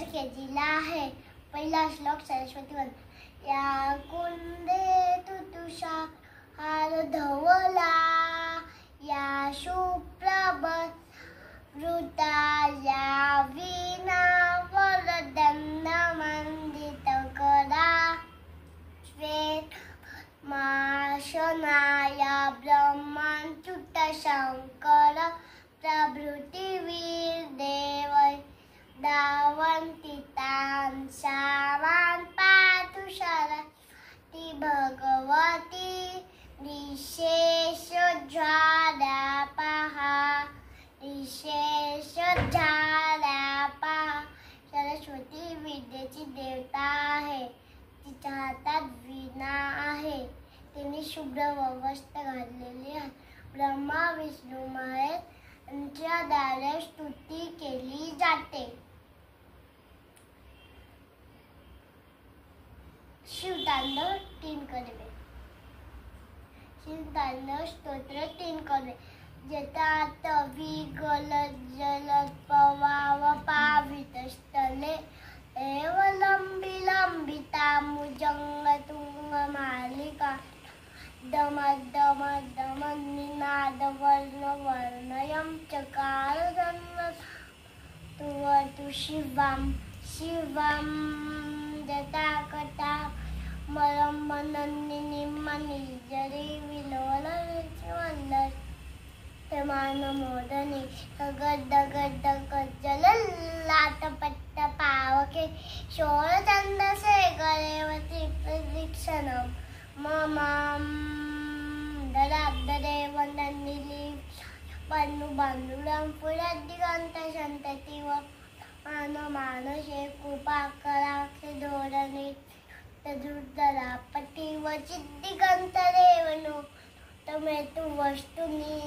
केजीला आहे. पहिला श्लोक सरस्वती वंदना. या कुंदे तुषार धवला, या शुप्रभ वृताया वीणा वरदंड मंडित करा. श्वेत माशनाया ब्रह्मच्युत शंकर प्रभृतिवीर देव दावन्ति तां शावान् पातु सरस्वती भगवती निशेषज्वालापहा. सरस्वती विद्येची देवता आहे. तिच्या हातात वीणा आहे. तिने शुभ्र वस्त्र घातलेले आहे. ब्रह्मा विष्णू महेश यांच्या द्वारे स्तुती केली जाते. शिवतांडव 3 कडवे. शिवतांडव स्तोत्र 3 कडवे. जतात विगल जलद पवाव पावित स्थले एव लंबी लंबिता मुजंग तुंग मालिका दम दम दम निनाद वर्ण वर्णयं चकार तु शिवं शिवं जता कथा मरम मनन्निनी मनिजरी विलोल वंदर मान मोदनी गड्ड गड्ड गज्जल लाट पट्ट पावके शोर चंद से गरेवती प्रदीक्षणम ममाम दराब्दरे वंदनिली पन्नु बांधुरम पुढे दिगंत संतती व मानशे कृपा कराक्षे धोरणे तदुर्धरा पटी व चिद्दिगंत रेवनु तमे तु वस्तुनी